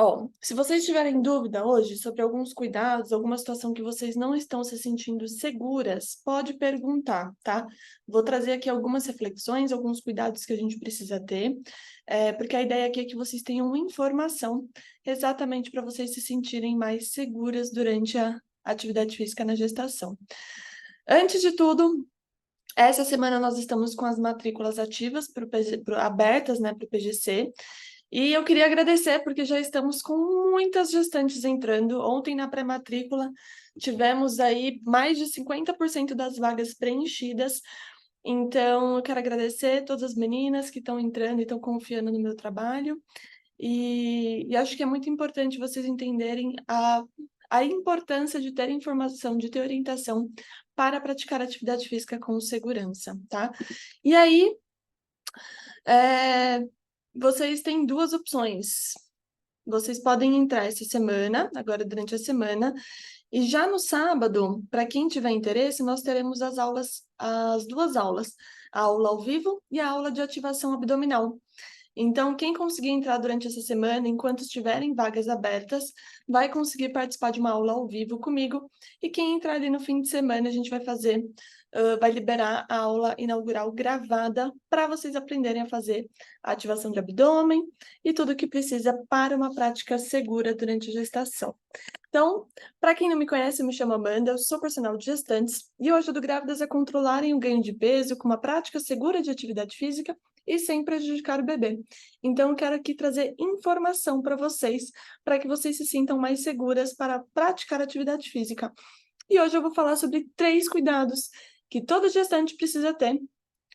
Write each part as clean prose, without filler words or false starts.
Ó, se vocês tiverem dúvida hoje sobre alguns cuidados, alguma situação que vocês não estão se sentindo seguras, pode perguntar, tá? Vou trazer aqui algumas reflexões, alguns cuidados que a gente precisa ter, porque a ideia aqui é que vocês tenham informação exatamente para vocês se sentirem mais seguras durante a atividade física na gestação. Antes de tudo, essa semana nós estamos com as matrículas ativas abertas, né, para o PGC. E eu queria agradecer, porque já estamos com muitas gestantes entrando. Ontem, na pré-matrícula, tivemos aí mais de 50% das vagas preenchidas. Então, eu quero agradecer todas as meninas que estão entrando e estão confiando no meu trabalho. E acho que é muito importante vocês entenderem a importância de ter informação, de ter orientação para praticar atividade física com segurança, tá? E aí, é, vocês têm duas opções. Vocês podem entrar essa semana, agora durante a semana, e já no sábado, para quem tiver interesse, nós teremos as duas aulas, a aula ao vivo e a aula de ativação abdominal. Então, quem conseguir entrar durante essa semana, enquanto estiverem vagas abertas, vai conseguir participar de uma aula ao vivo comigo. E quem entrar ali no fim de semana, a gente vai vai liberar a aula inaugural gravada para vocês aprenderem a fazer a ativação de abdômen e tudo o que precisa para uma prática segura durante a gestação. Então, para quem não me conhece, eu me chamo Amanda, eu sou personal de gestantes e eu ajudo grávidas a controlarem o ganho de peso com uma prática segura de atividade física e sem prejudicar o bebê. Então, eu quero aqui trazer informação para que vocês se sintam mais seguras para praticar atividade física. E hoje eu vou falar sobre 3 cuidados que todo gestante precisa ter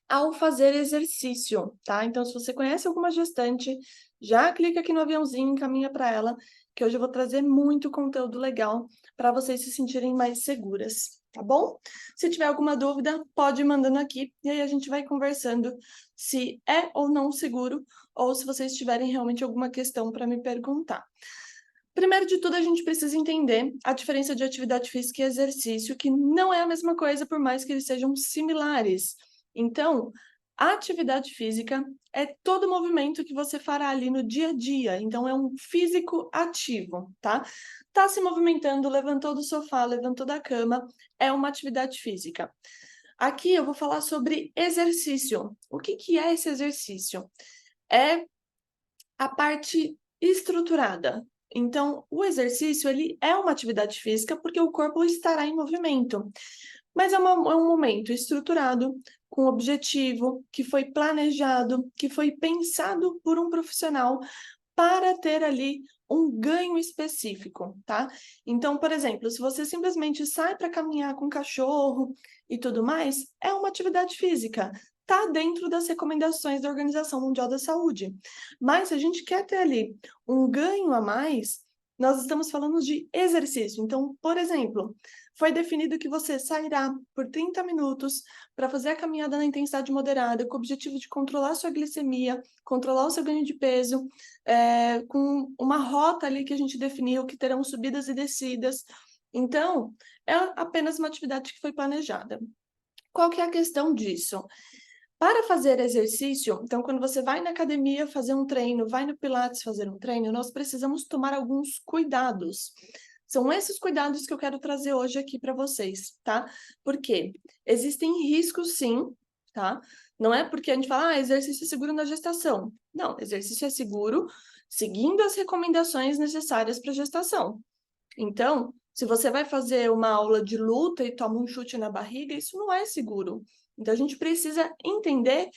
ao fazer exercício, tá? Então, se você conhece alguma gestante, já clica aqui no aviãozinho, encaminha para ela, que hoje eu vou trazer muito conteúdo legal para vocês se sentirem mais seguras, tá bom? Se tiver alguma dúvida, pode ir mandando aqui, e aí a gente vai conversando se é ou não seguro, ou se vocês tiverem realmente alguma questão para me perguntar. Primeiro de tudo, a gente precisa entender a diferença de atividade física e exercício, que não é a mesma coisa, por mais que eles sejam similares. Então, a atividade física é todo movimento que você fará ali no dia a dia. Então, é um físico ativo, tá? Tá se movimentando, levantou do sofá, levantou da cama, é uma atividade física. Aqui eu vou falar sobre exercício. O que que é esse exercício? É a parte estruturada. Então, o exercício, ele é uma atividade física porque o corpo estará em movimento, mas é um momento estruturado, com objetivo, que foi planejado, que foi pensado por um profissional para ter ali um ganho específico, tá? Então, por exemplo, se você simplesmente sai para caminhar com o cachorro e tudo mais, é uma atividade física, tá dentro das recomendações da Organização Mundial da Saúde. Mas se a gente quer ter ali um ganho a mais, nós estamos falando de exercício. Então, por exemplo, foi definido que você sairá por 30 minutos para fazer a caminhada na intensidade moderada, com o objetivo de controlar sua glicemia, controlar o seu ganho de peso, com uma rota ali que a gente definiu, que terão subidas e descidas. Então, é apenas uma atividade que foi planejada. Qual que é a questão disso? Para fazer exercício, então, quando você vai na academia fazer um treino, vai no Pilates fazer um treino, nós precisamos tomar alguns cuidados. São esses cuidados que eu quero trazer hoje aqui para vocês, tá? Porque existem riscos, sim, tá? Não é porque a gente fala, exercício é seguro na gestação. Não, exercício é seguro seguindo as recomendações necessárias para a gestação. Então, se você vai fazer uma aula de luta e toma um chute na barriga, isso não é seguro. Então, a gente precisa entender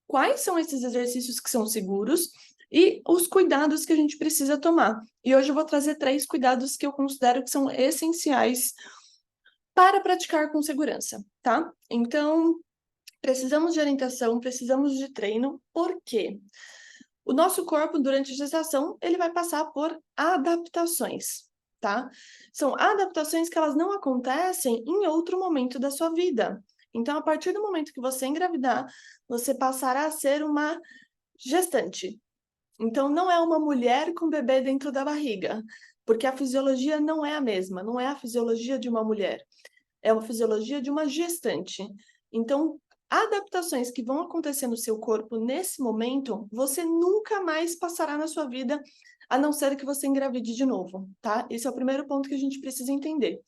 quais são esses exercícios que são seguros e os cuidados que a gente precisa tomar. E hoje eu vou trazer 3 cuidados que eu considero que são essenciais para praticar com segurança, tá? Então, precisamos de orientação, precisamos de treino, por quê? O nosso corpo, durante a gestação, ele vai passar por adaptações, tá? São adaptações que elas não acontecem em outro momento da sua vida. Então, a partir do momento que você engravidar, você passará a ser uma gestante. Então, não é uma mulher com bebê dentro da barriga, porque a fisiologia não é a mesma, não é a fisiologia de uma mulher, é uma fisiologia de uma gestante. Então, adaptações que vão acontecer no seu corpo nesse momento, você nunca mais passará na sua vida, a não ser que você engravide de novo, tá? Esse é o primeiro ponto que a gente precisa entender.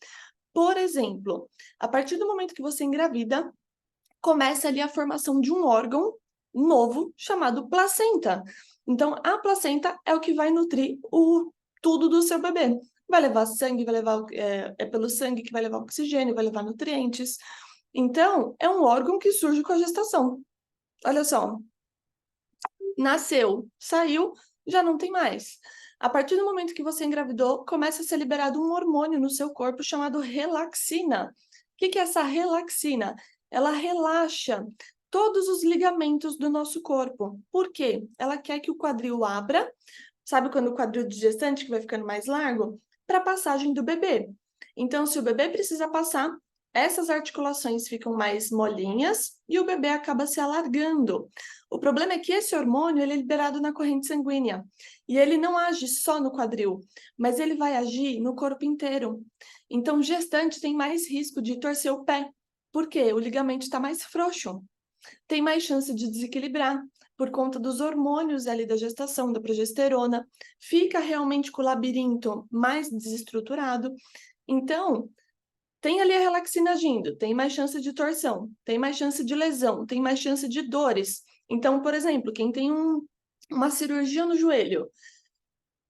Por exemplo, a partir do momento que você engravida, começa ali a formação de um órgão novo chamado placenta. Então, a placenta é o que vai nutrir tudo do seu bebê. Vai levar sangue, vai levar, é pelo sangue que vai levar oxigênio, vai levar nutrientes. Então, é um órgão que surge com a gestação. Olha só, nasceu, saiu, já não tem mais. A partir do momento que você engravidou, começa a ser liberado um hormônio no seu corpo chamado relaxina. O que é essa relaxina? Ela relaxa todos os ligamentos do nosso corpo. Por quê? Ela quer que o quadril abra, sabe quando o quadril de gestante que vai ficando mais largo? Para a passagem do bebê. Então, se o bebê precisa passar, essas articulações ficam mais molinhas e o bebê acaba se alargando. O problema é que esse hormônio ele é liberado na corrente sanguínea e ele não age só no quadril, mas ele vai agir no corpo inteiro. Então, gestante tem mais risco de torcer o pé, porque o ligamento está mais frouxo, tem mais chance de desequilibrar por conta dos hormônios ali da gestação, da progesterona, fica realmente com o labirinto mais desestruturado. Então, tem ali a relaxina agindo, tem mais chance de torção, tem mais chance de lesão, tem mais chance de dores. Então, por exemplo, quem tem uma cirurgia no joelho,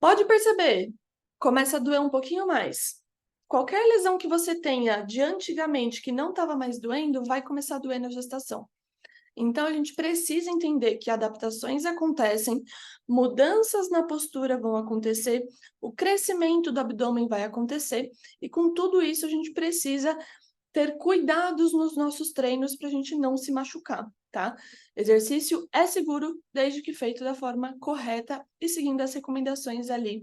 pode perceber, começa a doer um pouquinho mais. Qualquer lesão que você tenha de antigamente que não estava mais doendo, vai começar a doer na gestação. Então, a gente precisa entender que adaptações acontecem, mudanças na postura vão acontecer, o crescimento do abdômen vai acontecer, e com tudo isso a gente precisa ter cuidados nos nossos treinos para a gente não se machucar, tá? Exercício é seguro desde que feito da forma correta e seguindo as recomendações ali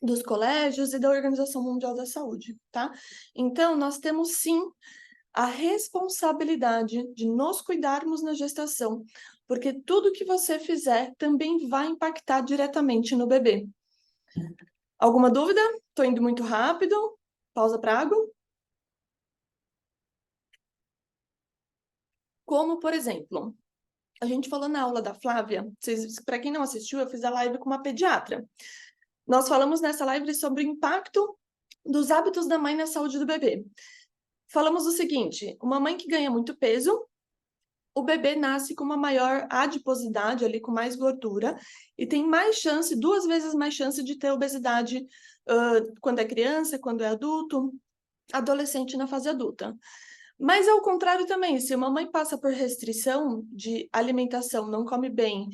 dos colégios e da Organização Mundial da Saúde, tá? Então, nós temos sim a responsabilidade de nos cuidarmos na gestação, porque tudo que você fizer também vai impactar diretamente no bebê. Alguma dúvida? Estou indo muito rápido. Pausa para água. Como, por exemplo, a gente falou na aula da Flávia, para quem não assistiu, eu fiz a live com uma pediatra. Nós falamos nessa live sobre o impacto dos hábitos da mãe na saúde do bebê. Falamos o seguinte, uma mãe que ganha muito peso, o bebê nasce com uma maior adiposidade, ali com mais gordura, e tem mais chance, 2 vezes mais chance de ter obesidade quando é criança, quando é adulto, adolescente na fase adulta. Mas ao contrário também, se uma mãe passa por restrição de alimentação, não come bem,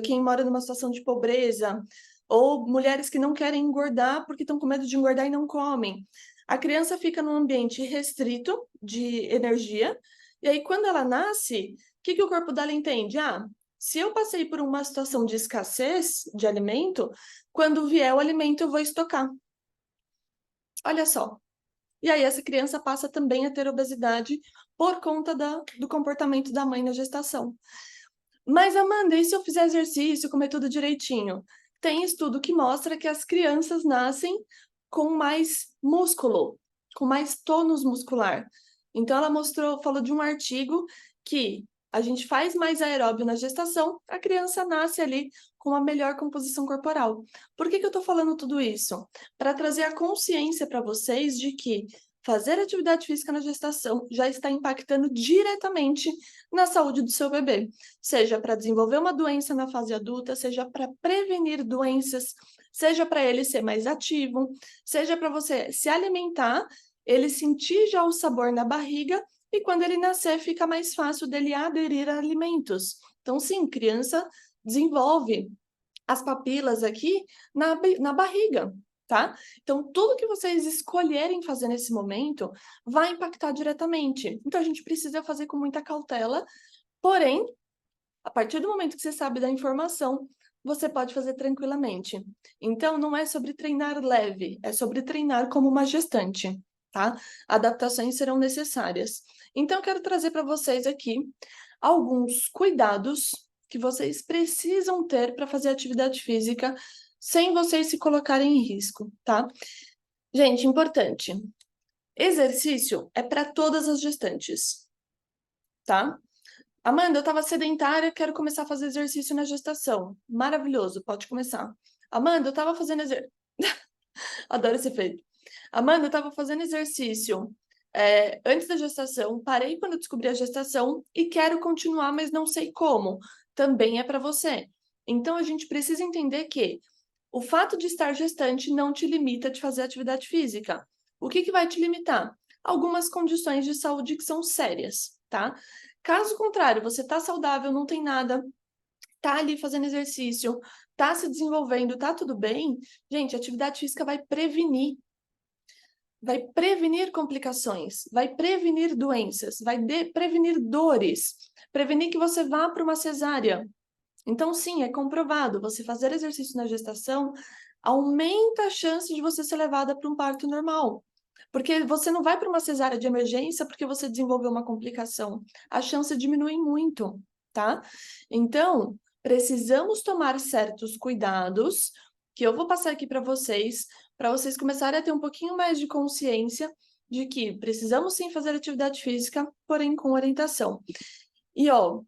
quem mora numa situação de pobreza, ou mulheres que não querem engordar porque estão com medo de engordar e não comem, a criança fica num ambiente restrito de energia, e aí quando ela nasce, o que o corpo dela entende? Ah, se eu passei por uma situação de escassez de alimento, quando vier o alimento eu vou estocar. Olha só. E aí essa criança passa também a ter obesidade por conta do comportamento da mãe na gestação. Mas, Amanda, e se eu fizer exercício, comer tudo direitinho? Tem estudo que mostra que as crianças nascem com mais músculo, com mais tônus muscular. Então, ela falou de um artigo que a gente faz mais aeróbio na gestação, a criança nasce ali com uma melhor composição corporal. Por que eu estou falando tudo isso? Para trazer a consciência para vocês de que fazer atividade física na gestação já está impactando diretamente na saúde do seu bebê, seja para desenvolver uma doença na fase adulta, seja para prevenir doenças, seja para ele ser mais ativo, seja para você se alimentar, ele sentir já o sabor na barriga e quando ele nascer fica mais fácil dele aderir a alimentos. Então, sim, criança desenvolve as papilas aqui na barriga, tá? Então, tudo que vocês escolherem fazer nesse momento vai impactar diretamente. Então, a gente precisa fazer com muita cautela, porém, a partir do momento que você sabe da informação, você pode fazer tranquilamente. Então, não é sobre treinar leve, é sobre treinar como uma gestante, tá? Adaptações serão necessárias. Então, eu quero trazer para vocês aqui alguns cuidados que vocês precisam ter para fazer atividade física sem vocês se colocarem em risco, tá? Gente, importante. Exercício é para todas as gestantes. tá? Amanda, eu estava sedentária, quero começar a fazer exercício na gestação. Maravilhoso, pode começar. Amanda, eu estava fazendo exercício. Adoro esse efeito. Amanda, eu estava fazendo exercício antes da gestação, parei quando descobri a gestação e quero continuar, mas não sei como. Também é para você. Então, a gente precisa entender que o fato de estar gestante não te limita de fazer atividade física. O que vai te limitar? Algumas condições de saúde que são sérias, tá? Caso contrário, você está saudável, não tem nada, tá ali fazendo exercício, tá se desenvolvendo, tá tudo bem, gente, a atividade física vai prevenir complicações, vai prevenir doenças, vai prevenir dores, prevenir que você vá para uma cesárea. Então, sim, é comprovado, você fazer exercício na gestação aumenta a chance de você ser levada para um parto normal. Porque você não vai para uma cesárea de emergência porque você desenvolveu uma complicação. A chance diminui muito, tá? Então, precisamos tomar certos cuidados, que eu vou passar aqui para vocês começarem a ter um pouquinho mais de consciência de que precisamos sim fazer atividade física, porém com orientação. E, ó,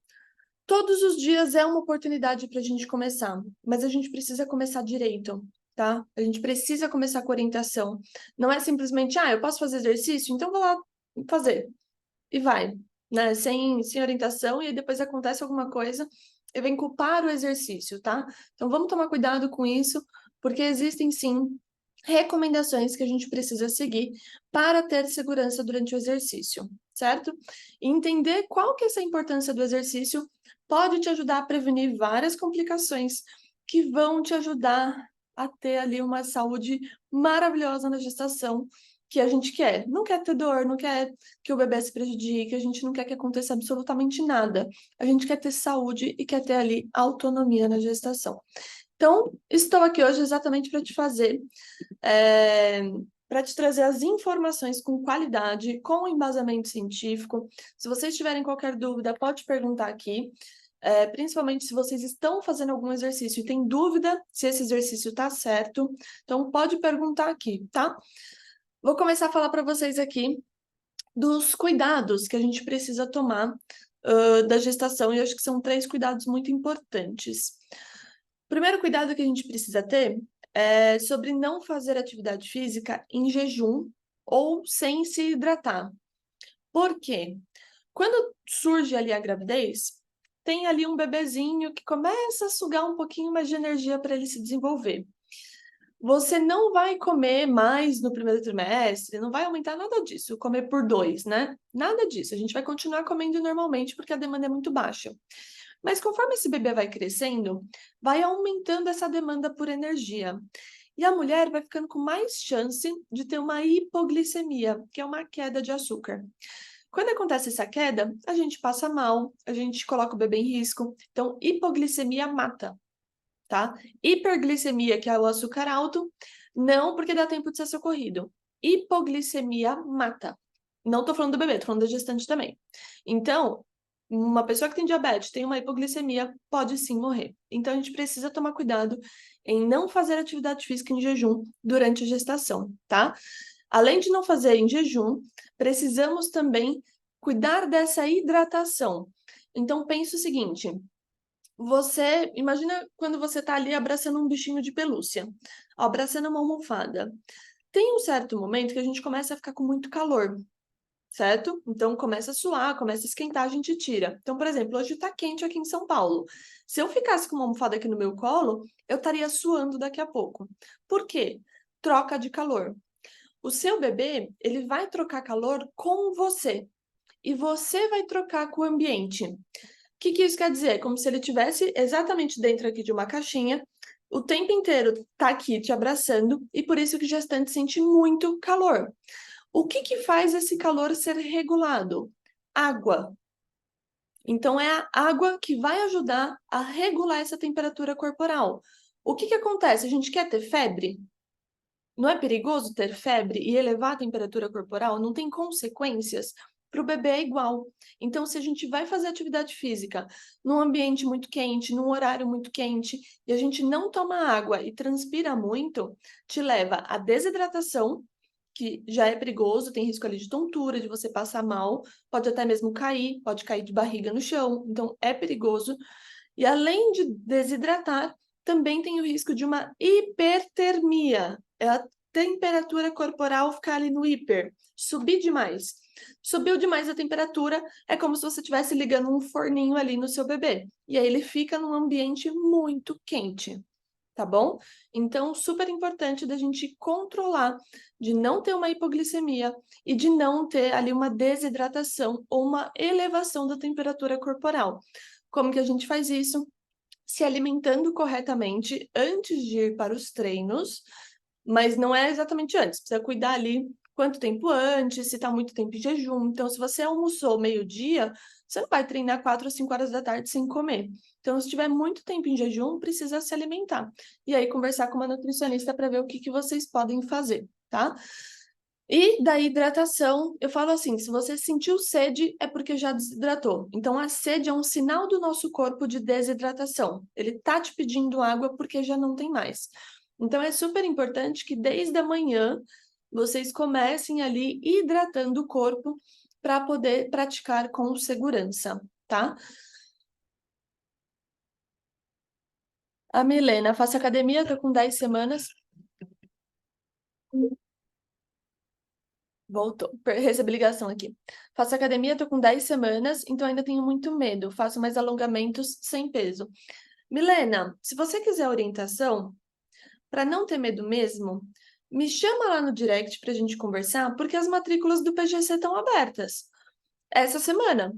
todos os dias é uma oportunidade para a gente começar, mas a gente precisa começar direito, tá? A gente precisa começar com orientação. Não é simplesmente, eu posso fazer exercício? Então vou lá fazer. E vai, né? Sem orientação, e aí depois acontece alguma coisa e vem culpar o exercício, tá? Então vamos tomar cuidado com isso, porque existem sim recomendações que a gente precisa seguir para ter segurança durante o exercício, certo? E entender qual que é essa importância do exercício pode te ajudar a prevenir várias complicações que vão te ajudar a ter ali uma saúde maravilhosa na gestação que a gente quer. Não quer ter dor, não quer que o bebê se prejudique, a gente não quer que aconteça absolutamente nada. A gente quer ter saúde e quer ter ali autonomia na gestação. Então, estou aqui hoje exatamente para te fazer para te trazer as informações com qualidade, com embasamento científico. Se vocês tiverem qualquer dúvida, pode perguntar aqui. Principalmente se vocês estão fazendo algum exercício e tem dúvida se esse exercício está certo, então pode perguntar aqui, tá? Vou começar a falar para vocês aqui dos cuidados que a gente precisa tomar da gestação, e eu acho que são 3 cuidados muito importantes. O primeiro cuidado que a gente precisa ter é sobre não fazer atividade física em jejum ou sem se hidratar. Por quê? Quando surge ali a gravidez, tem ali um bebezinho que começa a sugar um pouquinho mais de energia para ele se desenvolver. Você não vai comer mais no primeiro trimestre, não vai aumentar nada disso, comer por 2, né? Nada disso, a gente vai continuar comendo normalmente porque a demanda é muito baixa. Mas conforme esse bebê vai crescendo, vai aumentando essa demanda por energia. E a mulher vai ficando com mais chance de ter uma hipoglicemia, que é uma queda de açúcar. Quando acontece essa queda, a gente passa mal, a gente coloca o bebê em risco. Então, hipoglicemia mata, tá? Hiperglicemia, que é o açúcar alto, não, porque dá tempo de ser socorrido. Hipoglicemia mata. Não estou falando do bebê, estou falando da gestante também. Então, uma pessoa que tem diabetes, tem uma hipoglicemia, pode sim morrer. Então, a gente precisa tomar cuidado em não fazer atividade física em jejum durante a gestação, tá? Além de não fazer em jejum, precisamos também cuidar dessa hidratação. Então, pense o seguinte: você imagina quando você está ali abraçando um bichinho de pelúcia, abraçando uma almofada. Tem um certo momento que a gente começa a ficar com muito calor, certo? Então começa a suar, começa a esquentar, a gente tira. Então, por exemplo, hoje está quente aqui em São Paulo. Se eu ficasse com uma almofada aqui no meu colo, eu estaria suando daqui a pouco. Por quê? Troca de calor. O seu bebê, ele vai trocar calor com você. E você vai trocar com o ambiente. O que isso quer dizer? Como se ele estivesse exatamente dentro aqui de uma caixinha, o tempo inteiro tá aqui te abraçando, e por isso que o gestante sente muito calor. O que faz esse calor ser regulado? Água. Então, é a água que vai ajudar a regular essa temperatura corporal. O que acontece? A gente quer ter febre? Não é perigoso ter febre e elevar a temperatura corporal? Não tem consequências? Para o bebê é igual. Então, se a gente vai fazer atividade física num ambiente muito quente, num horário muito quente, e a gente não toma água e transpira muito, te leva à desidratação que já é perigoso, tem risco ali de tontura, de você passar mal, pode até mesmo cair, pode cair de barriga no chão, então é perigoso. E além de desidratar, também tem o risco de uma hipertermia. É a temperatura corporal ficar ali no hiper, subir demais. Subiu demais a temperatura, é como se você estivesse ligando um forninho ali no seu bebê. E aí ele fica num ambiente muito quente, tá bom? Então, super importante da gente controlar, de não ter uma hipoglicemia e de não ter ali uma desidratação ou uma elevação da temperatura corporal. Como que a gente faz isso? Se alimentando corretamente antes de ir para os treinos, mas não é exatamente antes, precisa cuidar ali quanto tempo antes, se está muito tempo em jejum. Então, se você almoçou meio-dia, você não vai treinar 4 ou 5 horas da tarde sem comer. Então, se tiver muito tempo em jejum, precisa se alimentar. E aí, conversar com uma nutricionista para ver o que vocês podem fazer, tá? E da hidratação, eu falo assim, se você sentiu sede, é porque já desidratou. Então, a sede é um sinal do nosso corpo de desidratação. Ele tá te pedindo água porque já não tem mais. Então, é super importante que desde a manhã vocês comecem ali hidratando o corpo para poder praticar com segurança, tá? A Milena, faço academia, tô com 10 semanas. Voltou. Recebi ligação aqui. Faço academia, tô com 10 semanas, então ainda tenho muito medo. Faço mais alongamentos sem peso. Milena, se você quiser orientação, para não ter medo mesmo, me chama lá no direct para a gente conversar, porque as matrículas do PGC estão abertas essa semana.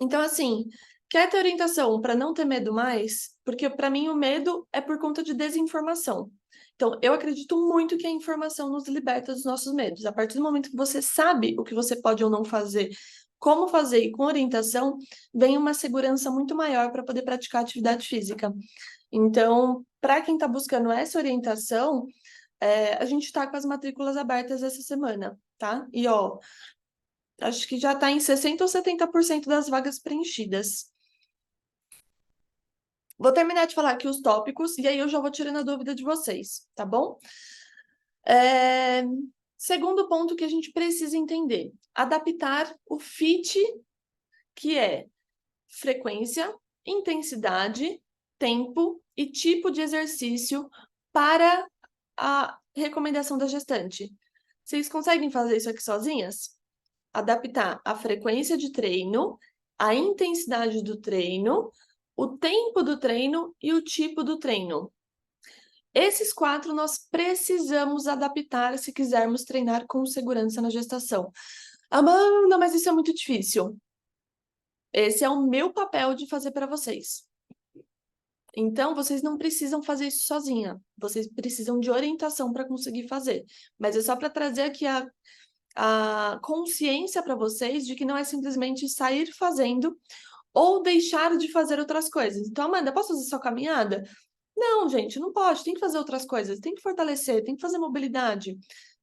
Então, assim, quer ter orientação para não ter medo mais? Porque para mim o medo é por conta de desinformação. Então, eu acredito muito que a informação nos liberta dos nossos medos. A partir do momento que você sabe o que você pode ou não fazer, como fazer e com orientação, vem uma segurança muito maior para poder praticar atividade física. Então, para quem está buscando essa orientação, a gente está com as matrículas abertas essa semana, tá? E, ó, acho que já está em 60% ou 70% das vagas preenchidas. Vou terminar de falar aqui os tópicos e aí eu já vou tirando a dúvida de vocês, tá bom? Segundo ponto que a gente precisa entender: adaptar o FIT, que é frequência, intensidade, tempo e tipo de exercício para a recomendação da gestante. Vocês conseguem fazer isso aqui sozinhas? Adaptar a frequência de treino, a intensidade do treino, o tempo do treino e o tipo do treino. Esses 4 nós precisamos adaptar se quisermos treinar com segurança na gestação. Amanda, mas isso é muito difícil. Esse é o meu papel de fazer para vocês. Então, vocês não precisam fazer isso sozinha. Vocês precisam de orientação para conseguir fazer. Mas é só para trazer aqui a consciência para vocês de que não é simplesmente sair fazendo ou deixar de fazer outras coisas. Então, Amanda, posso fazer só caminhada? Não, gente, não pode. Tem que fazer outras coisas. Tem que fortalecer, tem que fazer mobilidade.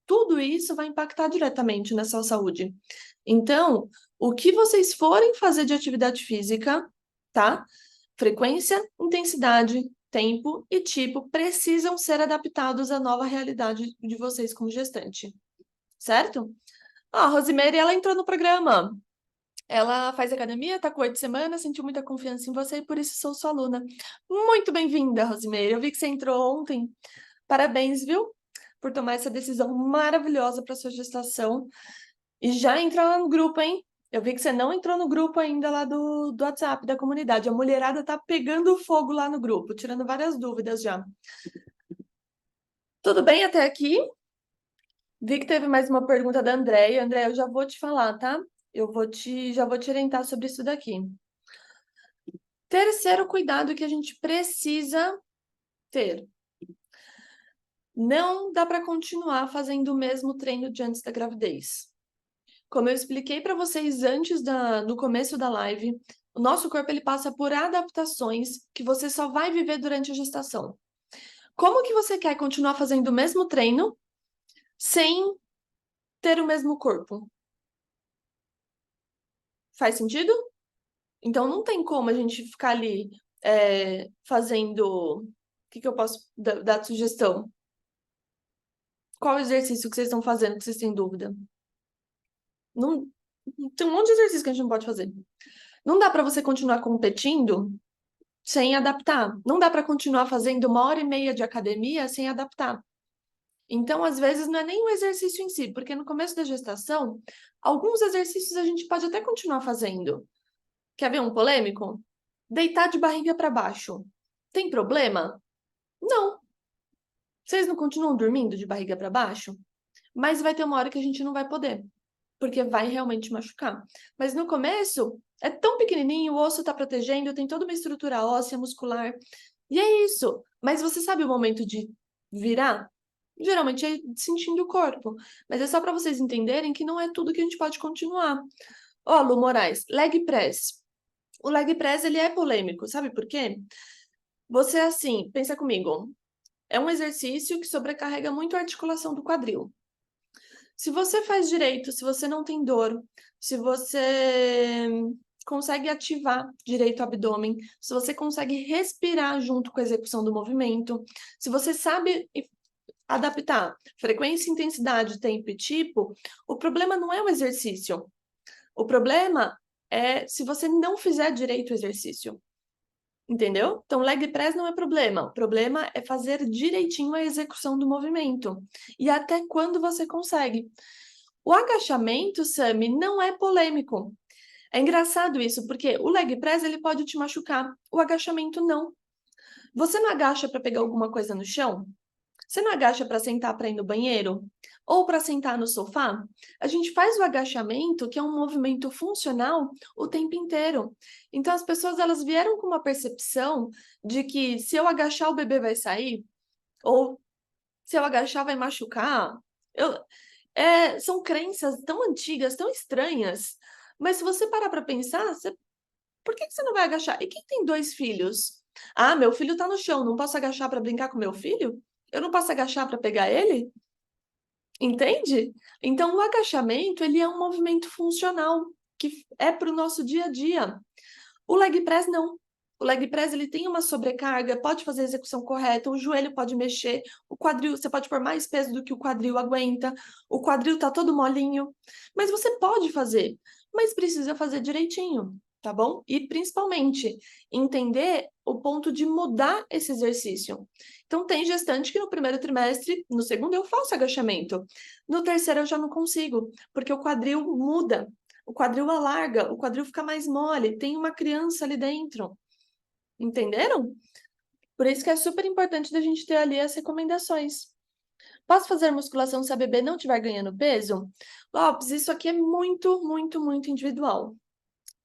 Tudo isso vai impactar diretamente na sua saúde. Então, o que vocês forem fazer de atividade física, tá? Frequência, intensidade, tempo e tipo precisam ser adaptados à nova realidade de vocês como gestante, certo? Ah, a Rosimeire, ela entrou no programa. Ela faz academia, tá com 8 semanas, sentiu muita confiança em você e por isso sou sua aluna. Muito bem-vinda, Rosimeire. Eu vi que você entrou ontem. Parabéns, viu? Por tomar essa decisão maravilhosa para sua gestação. E já entra lá no grupo, hein? Eu vi que você não entrou no grupo ainda lá do WhatsApp, da comunidade. A mulherada tá pegando fogo lá no grupo, tirando várias dúvidas já. Tudo bem até aqui? Vi que teve mais uma pergunta da Andréia. Andréia, eu já vou te falar, tá? Já vou te orientar sobre isso daqui. Terceiro cuidado que a gente precisa ter. Não dá para continuar fazendo o mesmo treino de antes da gravidez. Como eu expliquei para vocês antes no começo da live, o nosso corpo ele passa por adaptações que você só vai viver durante a gestação. Como que você quer continuar fazendo o mesmo treino sem ter o mesmo corpo? Faz sentido? Então não tem como a gente ficar ali fazendo. O que eu posso dar de sugestão? Qual exercício que vocês estão fazendo que vocês têm dúvida? Não, tem um monte de exercício que a gente não pode fazer. Não dá para você continuar competindo sem adaptar. Não dá para continuar fazendo 1h30 de academia sem adaptar. Então, às vezes, não é nem o exercício em si, porque no começo da gestação, alguns exercícios a gente pode até continuar fazendo. Quer ver um polêmico? Deitar de barriga para baixo. Tem problema? Não. Vocês não continuam dormindo de barriga para baixo? Mas vai ter uma hora que a gente não vai poder, porque vai realmente machucar. Mas no começo, é tão pequenininho, o osso está protegendo, tem toda uma estrutura óssea, muscular, e é isso. Mas você sabe o momento de virar? Geralmente é sentindo o corpo. Mas é só para vocês entenderem que não é tudo que a gente pode continuar. Ó, Lu Moraes, leg press. O leg press, ele é polêmico, sabe por quê? Você, assim, pensa comigo, é um exercício que sobrecarrega muito a articulação do quadril. Se você faz direito, se você não tem dor, se você consegue ativar direito o abdômen, se você consegue respirar junto com a execução do movimento, se você sabe adaptar frequência, intensidade, tempo e tipo, o problema não é o exercício. O problema é se você não fizer direito o exercício. Entendeu? Então, leg press não é problema. O problema é fazer direitinho a execução do movimento. E até quando você consegue. O agachamento, Sami, não é polêmico. É engraçado isso, porque o leg press ele pode te machucar, o agachamento não. Você não agacha para pegar alguma coisa no chão? Você não agacha para sentar para ir no banheiro? Ou para sentar no sofá? A gente faz o agachamento, que é um movimento funcional, o tempo inteiro. Então, as pessoas elas vieram com uma percepção de que se eu agachar, o bebê vai sair, ou se eu agachar, vai machucar. São crenças tão antigas, tão estranhas. Mas se você parar para pensar, por que você não vai agachar? E quem tem 2 filhos? Ah, meu filho está no chão, não posso agachar para brincar com meu filho? Eu não posso agachar para pegar ele? Entende? Então, o agachamento, ele é um movimento funcional, que é para o nosso dia a dia. O leg press, não. O leg press, ele tem uma sobrecarga, pode fazer a execução correta, o joelho pode mexer, o quadril, você pode pôr mais peso do que o quadril aguenta, o quadril tá todo molinho, mas você pode fazer, mas precisa fazer direitinho, tá bom? E, principalmente, entender o ponto de mudar esse exercício. Então, tem gestante que no primeiro trimestre, no segundo eu faço agachamento, no terceiro eu já não consigo, porque o quadril muda, o quadril alarga, o quadril fica mais mole, tem uma criança ali dentro. Entenderam? Por isso que é super importante da gente ter ali as recomendações. Posso fazer musculação se a bebê não estiver ganhando peso? Lopes, isso aqui é muito, muito, muito individual.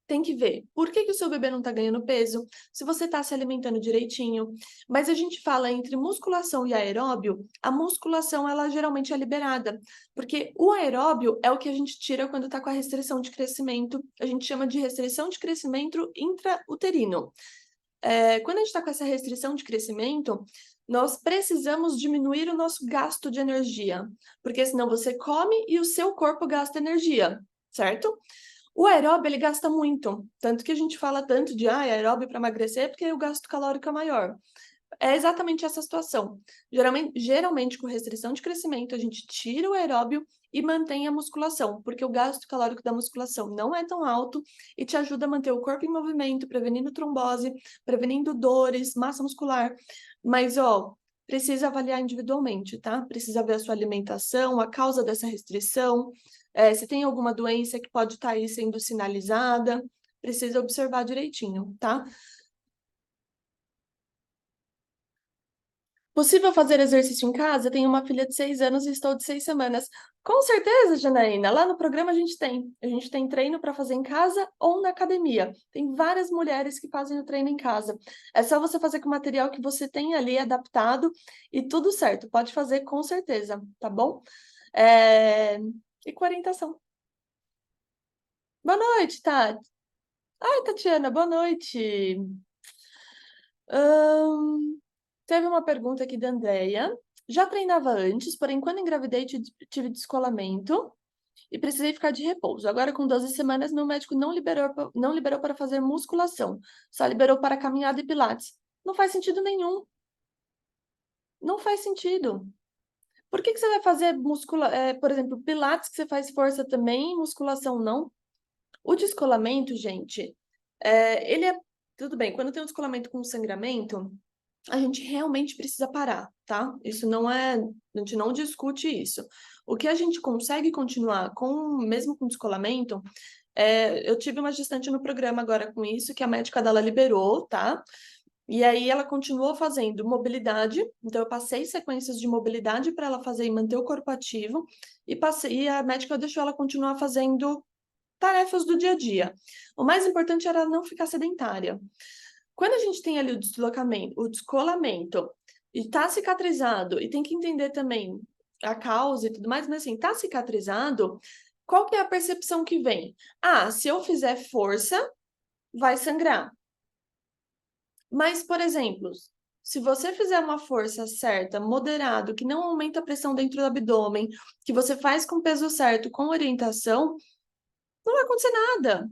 Tem que ver por que o seu bebê não está ganhando peso, se você está se alimentando direitinho. Mas a gente fala entre musculação e aeróbio, a musculação ela geralmente é liberada, porque o aeróbio é o que a gente tira quando está com a restrição de crescimento. A gente chama de restrição de crescimento intrauterino. Quando a gente está com essa restrição de crescimento, nós precisamos diminuir o nosso gasto de energia, porque senão você come e o seu corpo gasta energia, certo? O aeróbio, ele gasta muito, tanto que a gente fala tanto de aeróbio para emagrecer, porque o gasto calórico é maior. É exatamente essa situação. Geralmente, com restrição de crescimento, a gente tira o aeróbio e mantém a musculação, porque o gasto calórico da musculação não é tão alto e te ajuda a manter o corpo em movimento, prevenindo trombose, prevenindo dores, massa muscular. Mas, ó, precisa avaliar individualmente, tá? Precisa ver a sua alimentação, a causa dessa restrição, se tem alguma doença que pode estar aí sendo sinalizada, precisa observar direitinho, tá? Possível fazer exercício em casa? Tenho uma filha de 6 anos e estou de 6 semanas. Com certeza, Janaína. Lá no programa a gente tem. A gente tem treino para fazer em casa ou na academia. Tem várias mulheres que fazem o treino em casa. É só você fazer com o material que você tem ali adaptado e tudo certo. Pode fazer com certeza, tá bom? É... E com orientação. Boa noite, Tati. Ai, Tatiana, boa noite. Teve uma pergunta aqui da Andrea. Já treinava antes, porém, quando engravidei, tive descolamento e precisei ficar de repouso. Agora, com 12 semanas, meu médico não liberou para fazer musculação, só liberou para caminhada e pilates. Não faz sentido nenhum. Não faz sentido. Por que você vai fazer por exemplo, pilates que você faz força também, musculação não? O descolamento, gente, ele é... Tudo bem, quando tem um descolamento com sangramento, a gente realmente precisa parar, tá? Isso não é... A gente não discute isso. O que a gente consegue continuar com, mesmo com descolamento, eu tive uma gestante no programa agora com isso, que a médica dela liberou, tá? E aí ela continuou fazendo mobilidade, então eu passei sequências de mobilidade para ela fazer e manter o corpo ativo, e a médica deixou ela continuar fazendo tarefas do dia a dia. O mais importante era não ficar sedentária. Quando a gente tem ali o descolamento, e está cicatrizado, e tem que entender também a causa e tudo mais, mas assim, está cicatrizado, qual que é a percepção que vem? Ah, se eu fizer força, vai sangrar. Mas, por exemplo, se você fizer uma força certa, moderado, que não aumenta a pressão dentro do abdômen, que você faz com o peso certo, com orientação, não vai acontecer nada.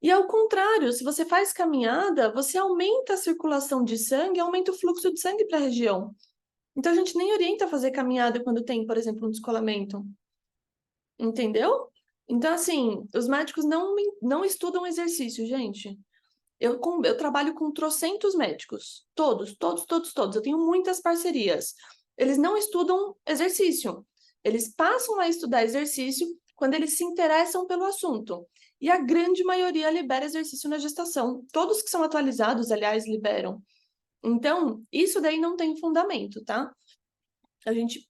E ao contrário, se você faz caminhada, você aumenta a circulação de sangue, aumenta o fluxo de sangue para a região. Então a gente nem orienta a fazer caminhada quando tem, por exemplo, um descolamento. Entendeu? Então, assim, os médicos não estudam exercício, gente. Eu trabalho com trocentos médicos. Todos, todos, todos, todos. Eu tenho muitas parcerias. Eles não estudam exercício. Eles passam a estudar exercício quando eles se interessam pelo assunto. E a grande maioria libera exercício na gestação. Todos que são atualizados, aliás, liberam. Então, isso daí não tem fundamento, tá? A gente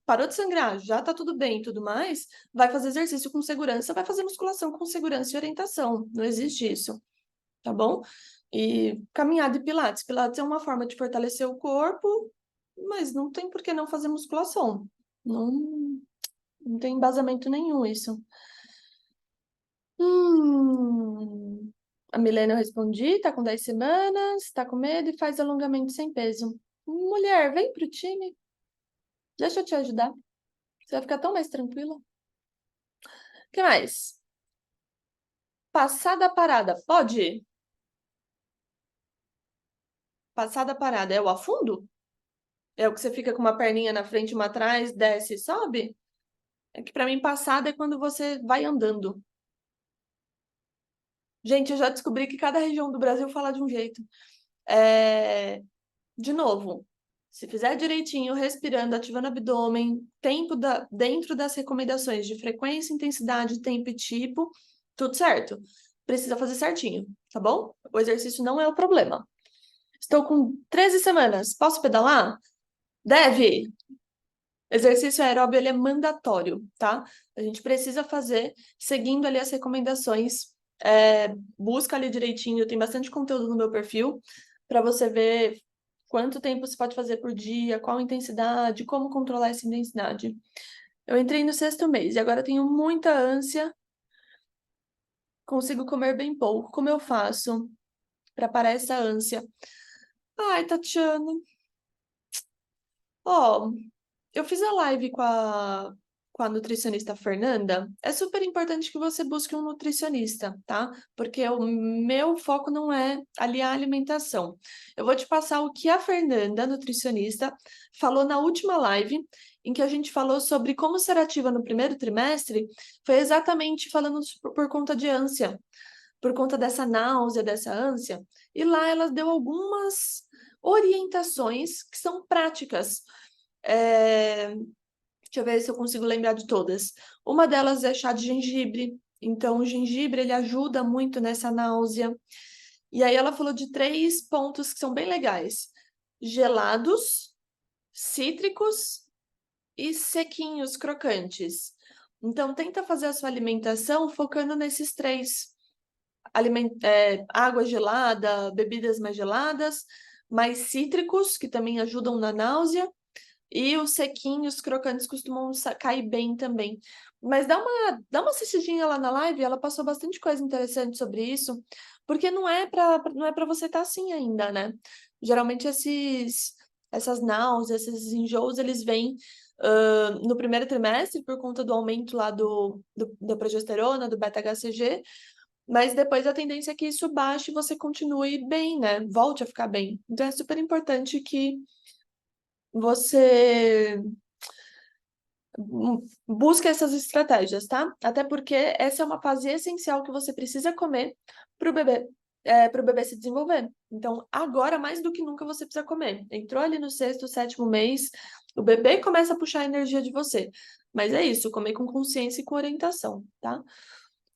parou de sangrar, já tá tudo bem e tudo mais, vai fazer exercício com segurança, vai fazer musculação com segurança e orientação. Não existe isso, tá bom? E caminhada e pilates. Pilates é uma forma de fortalecer o corpo, mas não tem por que não fazer musculação. Não, não tem embasamento nenhum isso. A Milena eu respondi, tá com 10 semanas, tá com medo e faz alongamento sem peso. Mulher, vem pro time, deixa eu te ajudar. Você vai ficar tão mais tranquila. O que mais? Passada parada, pode? Passada parada é o afundo? É o que você fica com uma perninha na frente e uma atrás, desce e sobe? É que pra mim passada é quando você vai andando. Gente, eu já descobri que cada região do Brasil fala de um jeito. De novo, se fizer direitinho, respirando, ativando o abdômen, dentro das recomendações de frequência, intensidade, tempo e tipo, tudo certo. Precisa fazer certinho, tá bom? O exercício não é o problema. Estou com 13 semanas. Posso pedalar? Deve. Exercício aeróbio, ele é mandatório, tá? A gente precisa fazer seguindo ali as recomendações. Busca ali direitinho, tem bastante conteúdo no meu perfil para você ver quanto tempo você pode fazer por dia, qual intensidade, como controlar essa intensidade. Eu entrei no 6º mês e agora tenho muita ânsia, consigo comer bem pouco. Como eu faço para parar essa ânsia? Ai, Tatiana, ó, eu fiz a live com a nutricionista Fernanda. É super importante que você busque um nutricionista, tá? Porque o meu foco não é ali a alimentação. Eu vou te passar o que a Fernanda, nutricionista, falou na última live, em que a gente falou sobre como ser ativa no primeiro trimestre, foi exatamente falando por conta de ânsia, por conta dessa náusea, dessa ânsia. E lá ela deu algumas orientações que são práticas. Deixa eu ver se eu consigo lembrar de todas. Uma delas é chá de gengibre. Então, o gengibre, ele ajuda muito nessa náusea. E aí ela falou de 3 pontos que são bem legais. Gelados, cítricos e sequinhos, crocantes. Então, tenta fazer a sua alimentação focando nesses 3. Água gelada, bebidas mais geladas, mais cítricos, que também ajudam na náusea, e os sequinhos, crocantes costumam cair bem também. Mas dá uma assistidinha lá na live, ela passou bastante coisa interessante sobre isso, porque não é para você estar assim ainda, né? Geralmente essas náuseas, esses enjoos, eles vêm no primeiro trimestre por conta do aumento lá da progesterona, do beta-HCG, mas depois a tendência é que isso baixe e você continue bem, né? Volte a ficar bem. Então é super importante que você busca essas estratégias, tá? Até porque essa é uma fase essencial que você precisa comer para o bebê se desenvolver. Então, agora, mais do que nunca, você precisa comer. Entrou ali no sexto, sétimo mês, o bebê começa a puxar a energia de você. Mas é isso, comer com consciência e com orientação, tá?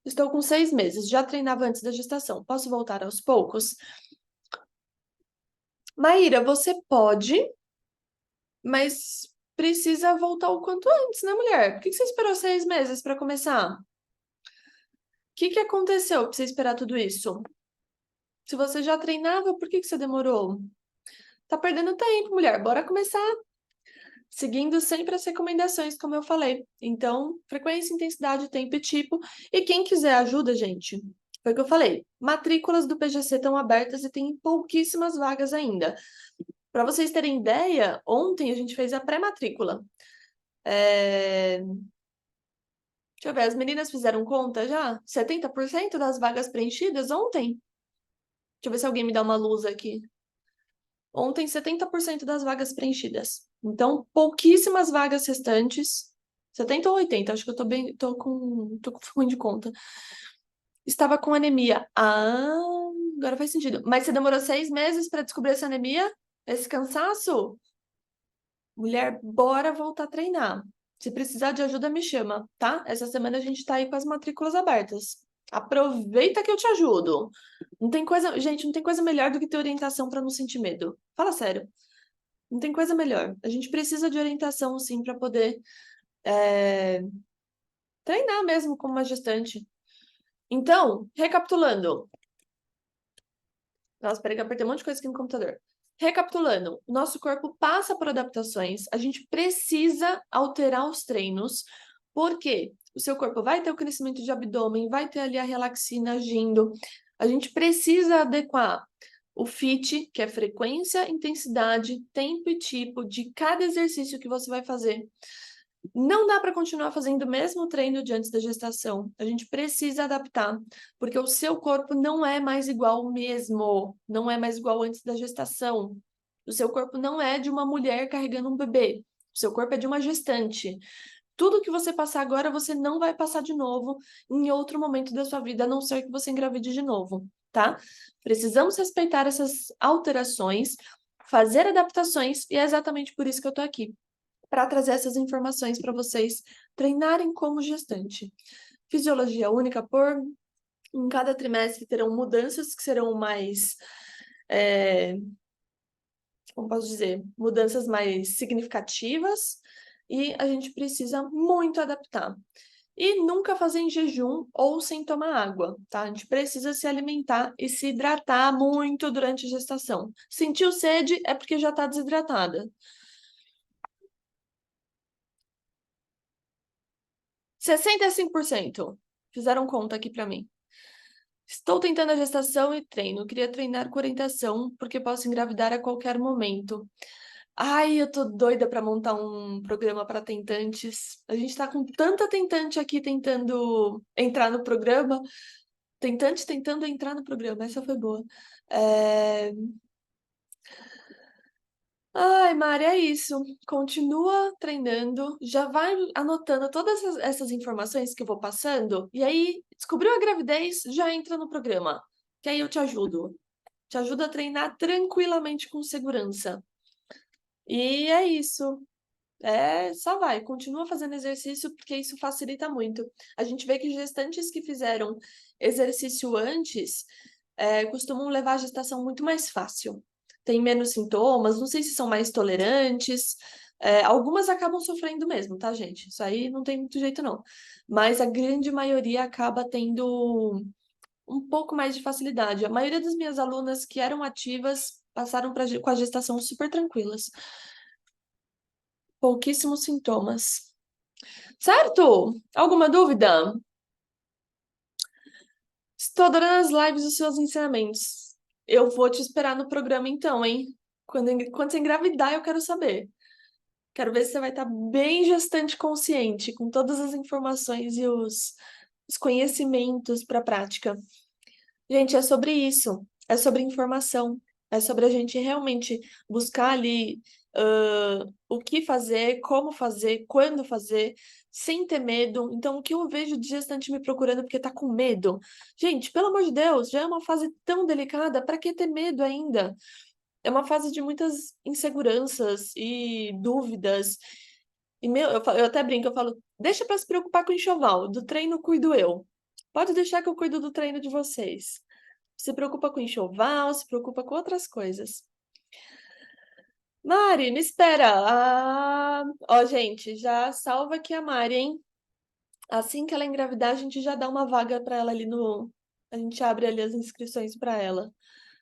Estou com 6 meses, já treinava antes da gestação. Posso voltar aos poucos? Maíra, você pode, mas precisa voltar o quanto antes, né, mulher? Por que você esperou 6 meses para começar? O que aconteceu para você esperar tudo isso? Se você já treinava, por que você demorou? Tá perdendo tempo, mulher. Bora começar. Seguindo sempre as recomendações, como eu falei. Então, frequência, intensidade, tempo e tipo. E quem quiser ajuda, gente, foi o que eu falei. Matrículas do PGC estão abertas e tem pouquíssimas vagas ainda. Para vocês terem ideia, ontem a gente fez a pré-matrícula. Deixa eu ver, as meninas fizeram conta já? 70% das vagas preenchidas ontem? Deixa eu ver se alguém me dá uma luz aqui. Ontem, 70% das vagas preenchidas. Então, pouquíssimas vagas restantes. 70 ou 80, acho que eu tô ruim de conta. Estava com anemia. Ah, agora faz sentido. Mas você demorou 6 meses para descobrir essa anemia? Esse cansaço? Mulher, bora voltar a treinar. Se precisar de ajuda, me chama, tá? Essa semana a gente tá aí com as matrículas abertas. Aproveita que eu te ajudo. Não tem coisa, gente, não tem coisa melhor do que ter orientação para não sentir medo. Fala sério. Não tem coisa melhor. A gente precisa de orientação, sim, para poder treinar mesmo como uma gestante. Então, recapitulando. Nossa, peraí que eu apertei um monte de coisa aqui no computador. Recapitulando, o nosso corpo passa por adaptações, a gente precisa alterar os treinos, porque o seu corpo vai ter o crescimento de abdômen, vai ter ali a relaxina agindo. A gente precisa adequar o FIT, que é frequência, intensidade, tempo e tipo de cada exercício que você vai fazer. Não dá para continuar fazendo o mesmo treino de antes da gestação. A gente precisa adaptar, porque o seu corpo não é mais igual mesmo, não é mais igual antes da gestação. O seu corpo não é de uma mulher carregando um bebê. O seu corpo é de uma gestante. Tudo que você passar agora, você não vai passar de novo em outro momento da sua vida, a não ser que você engravide de novo, tá? Precisamos respeitar essas alterações, fazer adaptações, e é exatamente por isso que eu tô aqui para trazer essas informações para vocês treinarem como gestante. Fisiologia única por em cada trimestre terão mudanças que serão mais, como posso dizer, mudanças mais significativas e a gente precisa muito adaptar. E nunca fazer em jejum ou sem tomar água, tá? A gente precisa se alimentar e se hidratar muito durante a gestação. Sentiu sede é porque já está desidratada. 65% fizeram conta aqui para mim. Estou tentando a gestação e treino. Queria treinar com orientação, porque posso engravidar a qualquer momento. Ai, eu tô doida para montar um programa para tentantes. A gente tá com tanta tentante aqui tentando entrar no programa. Tentante tentando entrar no programa. Essa foi boa. É... Ai, Mari, é isso. Continua treinando, já vai anotando todas essas informações que eu vou passando, e aí, descobriu a gravidez, já entra no programa, que aí eu te ajudo. Te ajudo a treinar tranquilamente com segurança. E é isso. Só vai, continua fazendo exercício, porque isso facilita muito. A gente vê que gestantes que fizeram exercício antes costumam levar a gestação muito mais fácil. Tem menos sintomas, não sei se são mais tolerantes. Algumas acabam sofrendo mesmo, tá, gente? Isso aí não tem muito jeito, não. Mas a grande maioria acaba tendo um pouco mais de facilidade. A maioria das minhas alunas que eram ativas passaram com a gestação super tranquilas. Pouquíssimos sintomas. Certo? Alguma dúvida? Estou adorando as lives dos seus ensinamentos. Eu vou te esperar no programa então, hein? Quando você engravidar, eu quero saber. Quero ver se você vai estar bem gestante consciente, com todas as informações e os conhecimentos para a prática. Gente, é sobre isso. É sobre informação. É sobre a gente realmente buscar ali o que fazer, como fazer, quando fazer, sem ter medo. Então, o que eu vejo de gestante me procurando porque tá com medo? Gente, pelo amor de Deus, já é uma fase tão delicada, para que ter medo ainda? É uma fase de muitas inseguranças e dúvidas. E eu até brinco, eu falo, deixa para se preocupar com o enxoval, do treino cuido eu. Pode deixar que eu cuido do treino de vocês. Se preocupa com enxoval, se preocupa com outras coisas. Mari, me espera. Ó, gente, já salva aqui a Mari, hein? Assim que ela engravidar, a gente já dá uma vaga para ela ali no. A gente abre ali as inscrições para ela.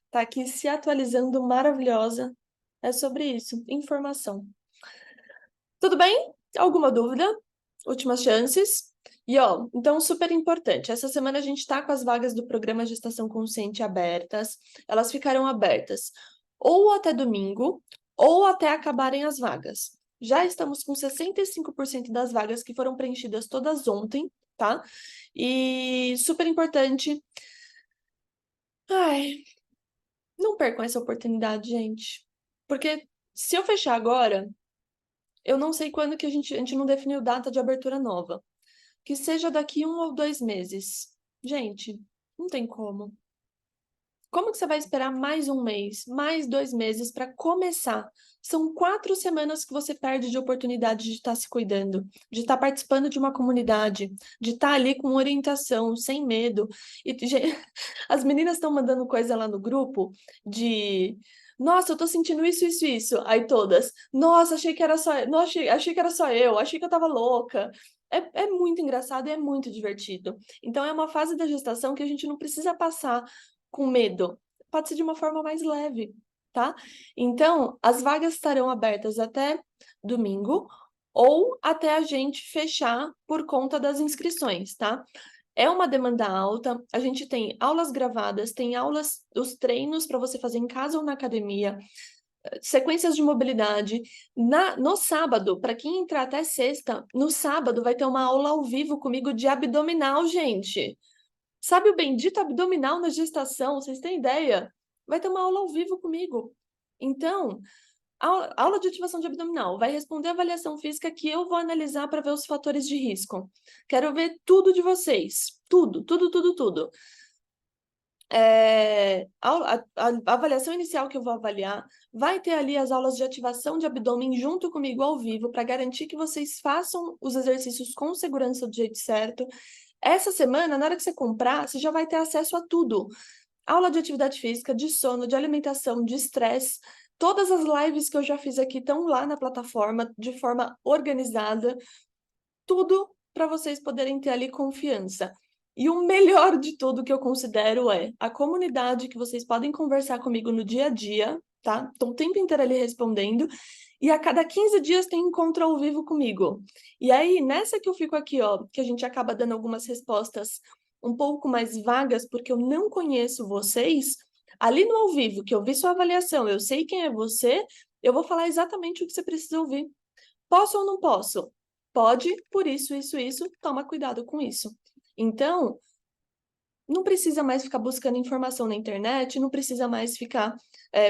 Tá aqui se atualizando, maravilhosa. É sobre isso, informação. Tudo bem? Alguma dúvida? Últimas chances? E ó, então super importante. Essa semana a gente tá com as vagas do programa Gestação Consciente abertas. Elas ficarão abertas ou até domingo, ou até acabarem as vagas. Já estamos com 65% das vagas que foram preenchidas todas ontem, tá? E super importante. Ai, não percam essa oportunidade, gente. Porque se eu fechar agora, eu não sei quando que a gente não definiu data de abertura nova. Que seja daqui 1 ou 2 meses. Gente, não tem como. Como que você vai esperar mais um mês, mais 2 meses para começar? São 4 semanas que você perde de oportunidade de estar se cuidando, de estar participando de uma comunidade, de estar ali com orientação, sem medo. E as meninas estão mandando coisa lá no grupo de nossa, eu tô sentindo isso, isso, isso. Aí todas, nossa, achei que era só, não, achei que era só eu, achei que eu tava louca. É muito engraçado e é muito divertido. Então, é uma fase da gestação que a gente não precisa passar com medo. Pode ser de uma forma mais leve, tá? Então, as vagas estarão abertas até domingo ou até a gente fechar por conta das inscrições, tá? É uma demanda alta, a gente tem aulas gravadas, tem aulas, os treinos para você fazer em casa ou na academia, sequências de mobilidade. No sábado, para quem entrar até sexta, no sábado vai ter uma aula ao vivo comigo de abdominal, gente. Sabe o bendito abdominal na gestação? Vocês têm ideia? Vai ter uma aula ao vivo comigo. Então, aula de ativação de abdominal vai responder a avaliação física que eu vou analisar para ver os fatores de risco. Quero ver tudo de vocês. Tudo, tudo, tudo, tudo. A avaliação inicial que eu vou avaliar vai ter ali as aulas de ativação de abdômen junto comigo ao vivo para garantir que vocês façam os exercícios com segurança do jeito certo. Essa semana, na hora que você comprar, você já vai ter acesso a tudo. Aula de atividade física, de sono, de alimentação, de estresse. Todas as lives que eu já fiz aqui estão lá na plataforma de forma organizada. Tudo para vocês poderem ter ali confiança. E o melhor de tudo que eu considero é a comunidade que vocês podem conversar comigo no dia a dia, tá? Estão o tempo inteiro ali respondendo. E a cada 15 dias tem encontro ao vivo comigo. E aí, nessa que eu fico aqui, ó, que a gente acaba dando algumas respostas um pouco mais vagas, porque eu não conheço vocês, ali no ao vivo, que eu vi sua avaliação, eu sei quem é você, eu vou falar exatamente o que você precisa ouvir. Posso ou não posso? Pode, por isso, toma cuidado com isso. Então, não precisa mais ficar buscando informação na internet, não precisa mais ficar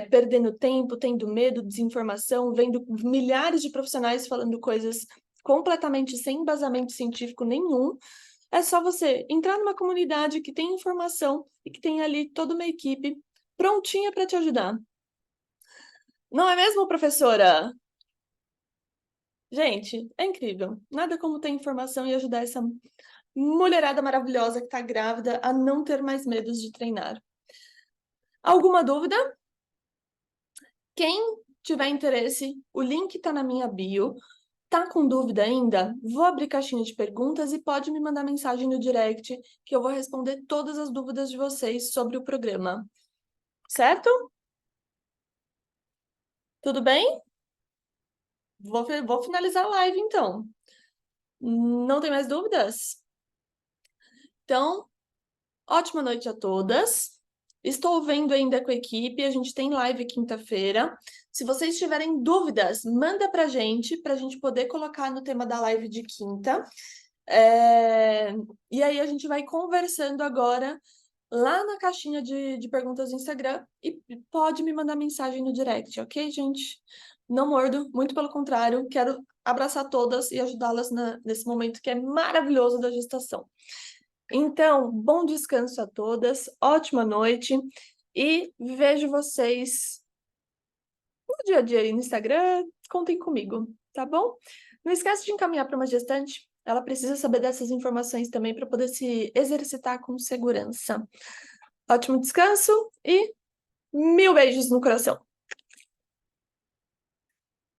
perdendo tempo, tendo medo, desinformação, vendo milhares de profissionais falando coisas completamente sem embasamento científico nenhum. É só você entrar numa comunidade que tem informação e que tem ali toda uma equipe prontinha para te ajudar. Não é mesmo, professora? Gente, é incrível. Nada como ter informação e ajudar essa mulherada maravilhosa que está grávida a não ter mais medos de treinar. Alguma dúvida? Quem tiver interesse, o link está na minha bio. Tá com dúvida ainda? Vou abrir caixinha de perguntas e pode me mandar mensagem no direct que eu vou responder todas as dúvidas de vocês sobre o programa. Certo? Tudo bem? Vou finalizar a live então. Não tem mais dúvidas? Então, ótima noite a todas. Estou vendo ainda com a equipe, a gente tem live quinta-feira. Se vocês tiverem dúvidas, manda para a gente poder colocar no tema da live de quinta. E aí a gente vai conversando agora lá na caixinha de perguntas do Instagram e pode me mandar mensagem no direct, ok, gente? não mordo, muito pelo contrário, quero abraçar todas e ajudá-las nesse momento que é maravilhoso da gestação. Então, bom descanso a todas, ótima noite e vejo vocês no dia a dia aí no Instagram, contem comigo, tá bom? Não esquece de encaminhar para uma gestante, ela precisa saber dessas informações também para poder se exercitar com segurança. Ótimo descanso e mil beijos no coração!